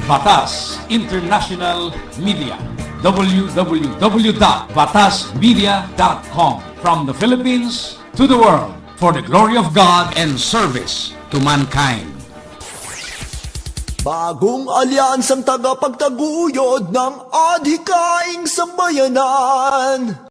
Batas International Media. www.batasmedia.com. From the Philippines to the world, for the glory of God and service to mankind. Bagong alyansang tagapagtaguyod ng adhikaing sambayanan.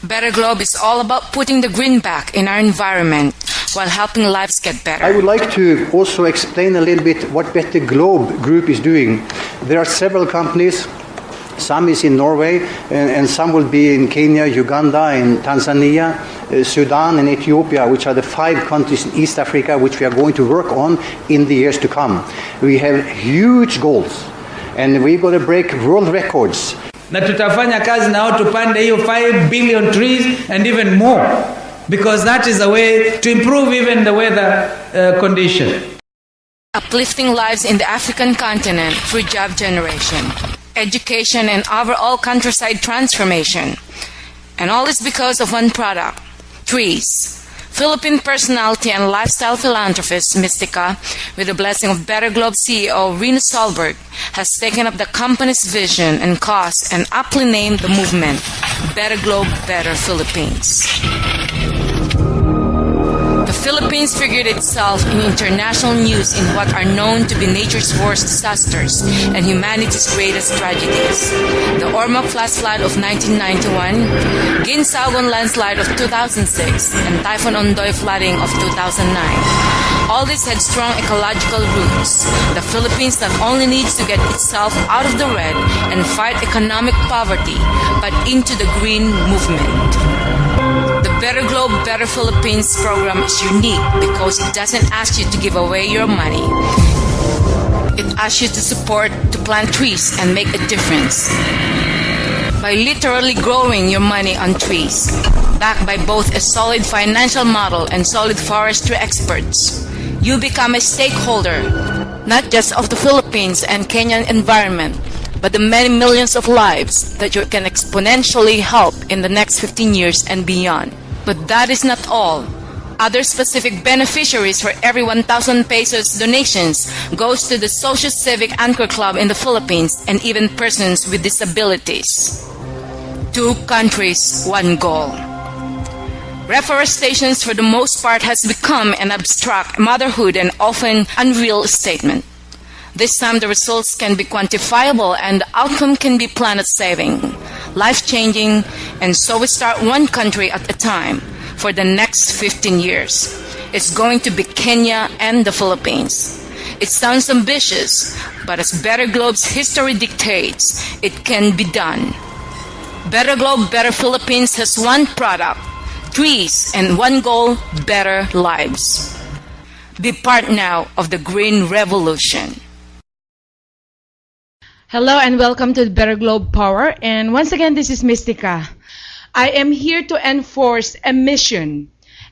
Better Globe is all about putting the green back in our environment while helping lives get better. I would like to also explain a little bit what Better Globe Group is doing. There are several companies. Some is in Norway, and some will be in Kenya, Uganda, in Tanzania, Sudan, and Ethiopia, which are the 5 countries in East Africa which we are going to work on in the years to come. We have huge goals, and we're going to break world records. Na tutafanya kazi na wao tupande hiyo 5 billion trees and even more, because that is a way to improve even the weather condition. Uplifting lives in the African continent through job generation, education, and overall countryside transformation. And all is because of one product, trees. Philippine personality and lifestyle philanthropist Mystica, with the blessing of Better Globe CEO Rena Solberg, has taken up the company's vision and cause and aptly named the movement Better Globe, Better Philippines. The Philippines figured itself in international news in what are known to be nature's worst disasters and humanity's greatest tragedies. The Ormoc flash flood of 1991, Ginsagon landslide of 2006, and Typhoon Ondoy flooding of 2009. All this had strong ecological roots. The Philippines not only needs to get itself out of the red and fight economic poverty, but into the green movement. The Better Globe, Better Philippines program is unique because it doesn't ask you to give away your money. It asks you to support, to plant trees and make a difference. By literally growing your money on trees, backed by both a solid financial model and solid forestry experts, you become a stakeholder, not just of the Philippines and Kenyan environment, but the many millions of lives that you can exponentially help in the next 15 years and beyond. But that is not all. Other specific beneficiaries for every 1,000 pesos donations goes to the Social Civic Anchor Club in the Philippines and even persons with disabilities. 2 countries, 1 goal. Reforestation for the most part has become an abstract motherhood and often unreal statement. This time the results can be quantifiable and the outcome can be planet-saving, life-changing, and so we start 1 country at a time for the next 15 years. It's going to be Kenya and the Philippines. It sounds ambitious, but as Better Globe's history dictates, it can be done. Better Globe, Better Philippines has 1 product, trees, and 1 goal, better lives. Be part now of the green revolution. Hello and welcome to the Better Globe Power. And once again, this is Mystica. I am here to enforce a mission,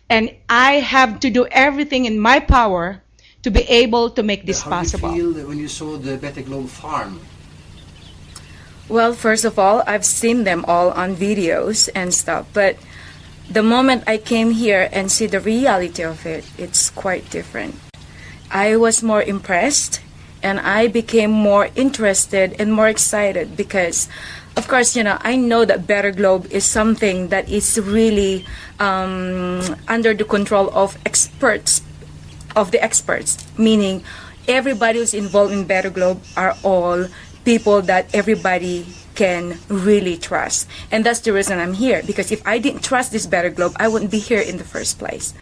and I have to do everything in my power to be able to make this possible. How do you feel when you saw the Better Globe farm? Well, first of all, I've seen them all on videos and stuff, but the moment I came here and see the reality of it, it's quite different. I was more impressed, and I became more interested and more excited because, of course, I know that Better Globe is something that is really under the control of the experts, meaning everybody who's involved in Better Globe are all people that everybody can really trust. And that's the reason I'm here, because if I didn't trust this Better Globe, I wouldn't be here in the first place.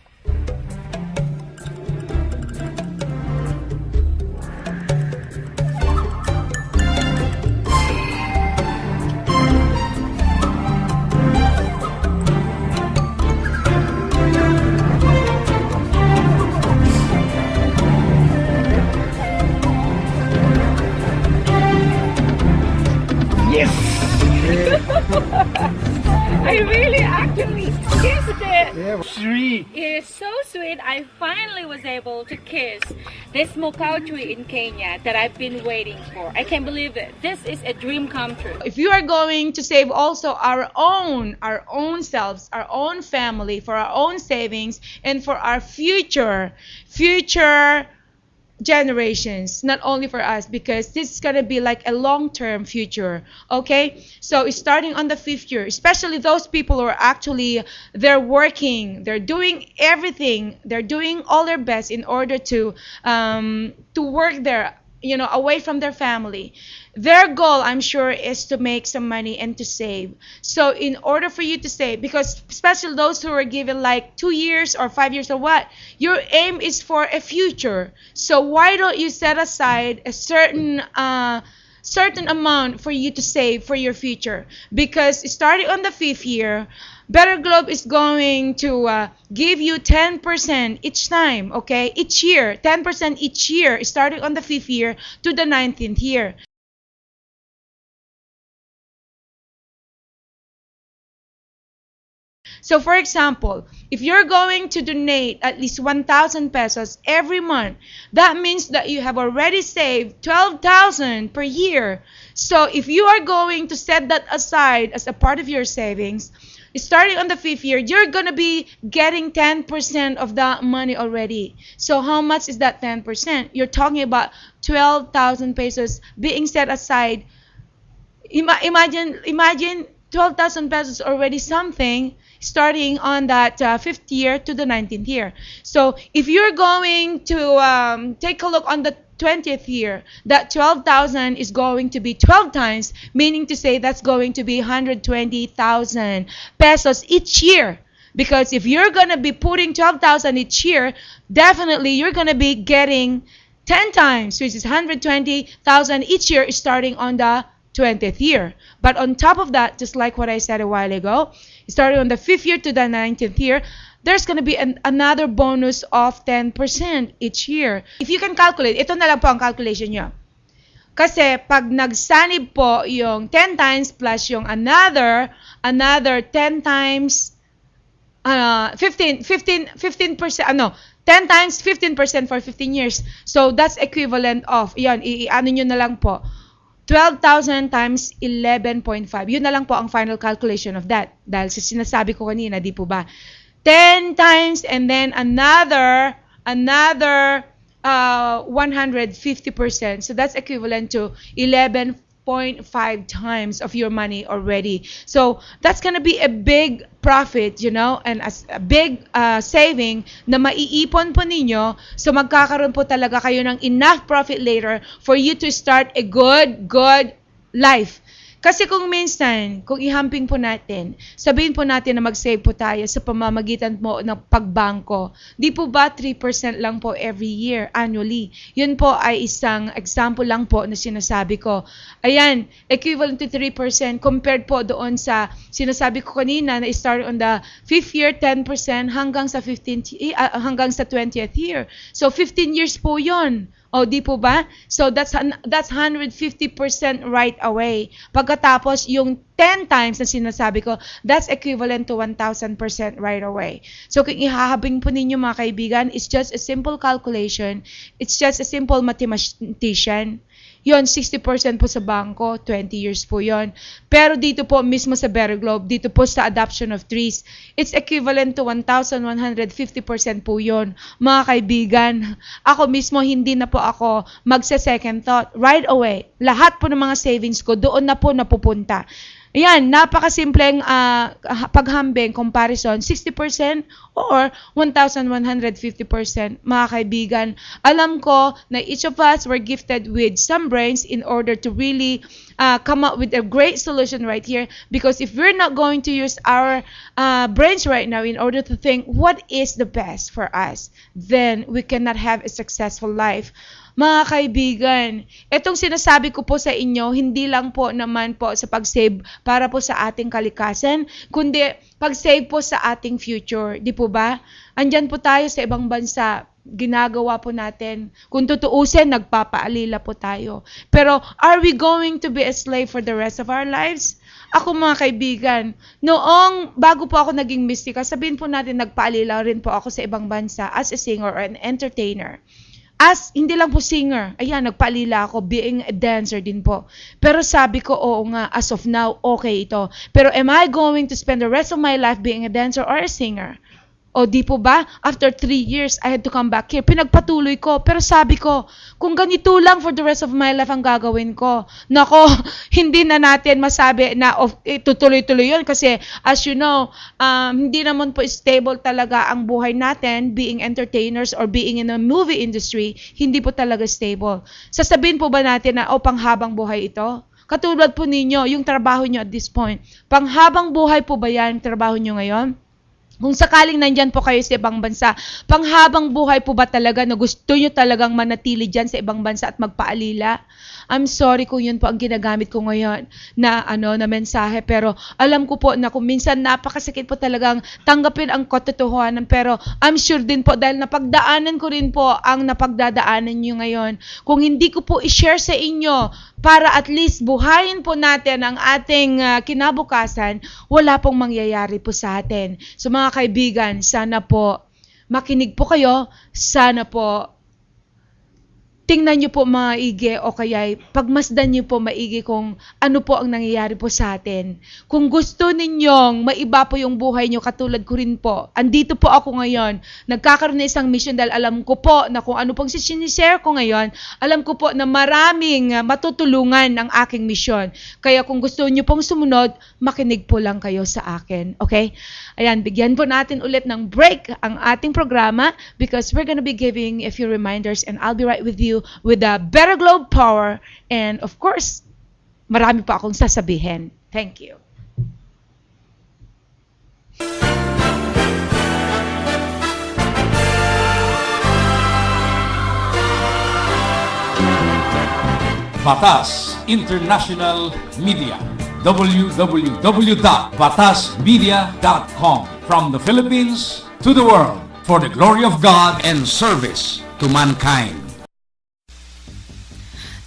I really actually kissed it. it? Yeah, sweet. It is so sweet. I finally was able to kiss this mokau tree in Kenya that I've been waiting for. I can't believe it. This is a dream come true. If you are going to save also our own selves, our own family, for our own savings, and for our future generations, not only for us, because this is going to be like a long-term future. Okay, so starting on the 5th year, especially those people who are actually, they're working, they're doing everything, they're doing all their best in order to work there, away from their family. Their goal, I'm sure, is to make some money and to save. So in order for you to save, because especially those who are given like 2 years or 5 years or what, your aim is for a future. So why don't you set aside a certain amount for you to save for your future? Because starting on the 5th year, Better Globe is going to give you 10% each time, okay? Each year, 10% each year, starting on the 5th year to the 19th year. So for example, if you're going to donate at least 1,000 pesos every month, that means that you have already saved 12,000 per year. So if you are going to set that aside as a part of your savings, starting on the 5th year, you're going to be getting 10% of that money already. So how much is that 10%? You're talking about 12,000 pesos being set aside. Imagine 12,000 pesos already something starting on that 5th year to the 19th year. So if you're going to take a look on the 20th year, that 12,000 is going to be 12 times, meaning to say that's going to be 120,000 pesos each year. Because if you're going to be putting 12,000 each year, definitely you're going to be getting 10 times, which is 120,000 each year starting on the 20th year. But on top of that, just like what I said a while ago, starting on the 5th year to the 19th year, there's going to be another bonus of 10% each year. If you can calculate, ito na lang po ang calculation nyo. Kasi pag nagsanib po yung 10 times plus yung another 10 times 15%, 10 times 15% for 15 years. So that's equivalent of, yan, ano nyo na lang po, 12,000 times 11.5. Yun na lang po ang final calculation of that. Dahil sa sinasabi ko kanina, di po ba? 10 times and then another 150%. So that's equivalent to 11.5 times of your money already. So that's gonna be a big profit, and as a big saving na maiipon po ninyo. So magkakaroon po talaga kayo ng enough profit later for you to start a good life. Kasi kung minsan, kung ihamping po natin, sabihin po natin na mag-save po tayo sa pamamagitan mo ng pagbangko. Di po ba 3% lang po every year, annually? Yun po ay isang example lang po na sinasabi ko. Ayan, equivalent to 3% compared po doon sa sinasabi ko kanina na start on the 5th year, 10% hanggang sa 20th year. So 15 years po yun. O, di po ba? So, that's 150% right away. Pagkatapos, yung 10 times na sinasabi ko, that's equivalent to 1,000% right away. So, kung ihahabing po ninyo mga kaibigan, it's just a simple calculation. It's just a simple mathematician. Yon, 60% po sa bangko, 20 years po yon. Pero dito po mismo sa Better Globe, dito po sa adoption of trees, it's equivalent to 1,150% po yon. Mga kaibigan, ako mismo hindi na po ako magsa-second thought. Right away, lahat po ng mga savings ko, doon na po napupunta. Ayan, napakasimpleng paghambing, comparison, 60% or 1,150%. Mga kaibigan, alam ko na each of us were gifted with some brains in order to really come up with a great solution right here. Because if we're not going to use our brains right now in order to think what is the best for us, then we cannot have a successful life. Mga kaibigan, itong sinasabi ko po sa inyo, hindi lang po naman po sa pag-save para po sa ating kalikasan, kundi pag-save po sa ating future. Di po ba? Andyan po tayo sa ibang bansa, ginagawa po natin. Kung tutuusin, nagpapaalila po tayo. Pero are we going to be a slave for the rest of our lives? Ako mga kaibigan, noong bago po ako naging Mystica, sabihin po natin nagpaalila rin po ako sa ibang bansa as a singer or an entertainer. As, hindi lang po singer, ayan, nagpaalila ako, being a dancer din po. Pero sabi ko, oo nga, as of now, okay ito. Pero am I going to spend the rest of my life being a dancer or a singer? O di po ba? After 3 years, I had to come back here. Pinagpatuloy ko. Pero sabi ko, kung ganito lang for the rest of my life ang gagawin ko, nako, hindi na natin masabi na tutuloy-tuloy yun. Kasi as you know, hindi naman po stable talaga ang buhay natin, being entertainers or being in a movie industry, hindi po talaga stable. Sasabihin po ba natin na, panghabang buhay ito? Katulad po ninyo, yung trabaho nyo at this point. Panghabang buhay po ba yan, trabaho nyo ngayon? Kung sakaling nandyan po kayo sa ibang bansa, panghabang buhay po ba talaga na gusto nyo talagang manatili dyan sa ibang bansa at magpaalila? I'm sorry kung yun po ang ginagamit ko ngayon na mensahe, pero alam ko po na kung minsan napakasakit po talagang tanggapin ang katotohanan, pero I'm sure din po dahil napagdaanan ko rin po ang napagdadaanan nyo ngayon. Kung hindi ko po i-share sa inyo para at least buhayin po natin ang ating kinabukasan, wala pong mangyayari po sa atin. So mga kaibigan, sana po makinig po kayo, sana po tingnan nyo po maigi o kaya pagmasdan nyo po maigi kung ano po ang nangyayari po sa atin. Kung gusto ninyong maiba po yung buhay nyo, katulad ko rin po, andito po ako ngayon, nagkakaroon na isang mission dahil alam ko po na kung ano pong sinishare ko ngayon, alam ko po na maraming matutulungan ang aking mission. Kaya kung gusto nyo pong sumunod, makinig po lang kayo sa akin. Okay? Ayan, bigyan po natin ulit ng break ang ating programa because we're gonna be giving a few reminders and I'll be right with you with the Better Globe Power, and of course, marami pa akong sasabihin. Thank you. Batas International Media, www.batasmedia.com, from the Philippines to the world, for the glory of God and service to mankind.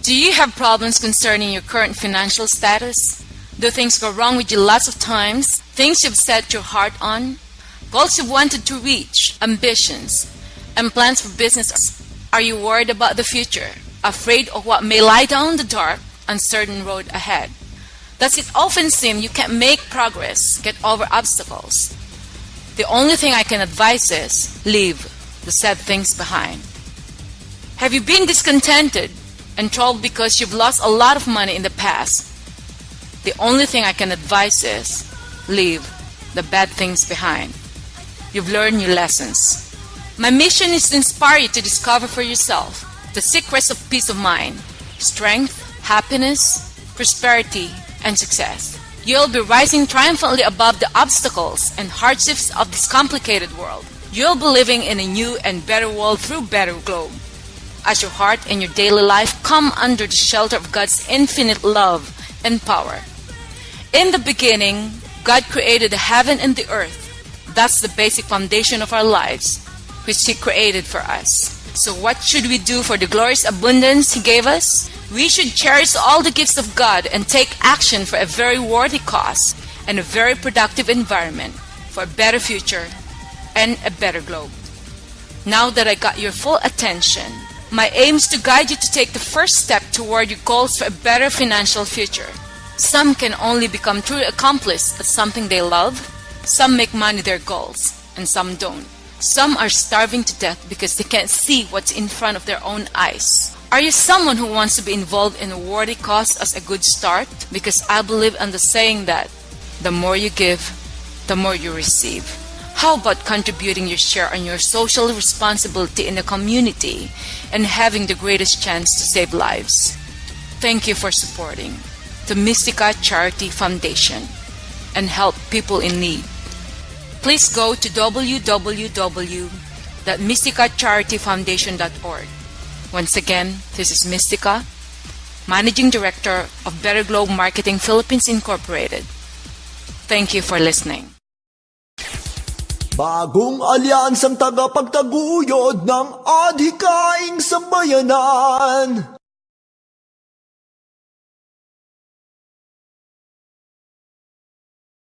Do you have problems concerning your current financial status? Do things go wrong with you lots of times? Things you've set your heart on? Goals you've wanted to reach? Ambitions? And plans for business? Are you worried about the future? Afraid of what may lie down the dark, uncertain road ahead? Does it often seem you can't make progress, get over obstacles? The only thing I can advise is leave the sad things behind. Have you been discontented and troubled because you've lost a lot of money in the past? The only thing I can advise is leave the bad things behind. You've learned your lessons. My mission is to inspire you to discover for yourself the secrets of peace of mind, strength, happiness, prosperity, and success. You'll be rising triumphantly above the obstacles and hardships of this complicated world. You'll be living in a new and better world through Better Globe. As your heart and your daily life come under the shelter of God's infinite love and power. In the beginning, God created the heaven and the earth. That's the basic foundation of our lives, which He created for us. So what should we do for the glorious abundance He gave us? We should cherish all the gifts of God and take action for a very worthy cause and a very productive environment for a better future and a better globe. Now that I got your full attention, my aim is to guide you to take the first step toward your goals for a better financial future. Some can only become truly accomplished at something they love. Some make money their goals, and some don't. Some are starving to death because they can't see what's in front of their own eyes. Are you someone who wants to be involved in a worthy cause as a good start? Because I believe in the saying that the more you give, the more you receive. How about contributing your share on your social responsibility in the community and having the greatest chance to save lives? Thank you for supporting the Mystica Charity Foundation and help people in need. Please go to www.mysticacharityfoundation.org. Once again, this is Mystica, Managing Director of Better Globe Marketing Philippines Incorporated. Thank you for listening. Bagong alyansang tagapagtaguyod ng adhikaing sambayanan.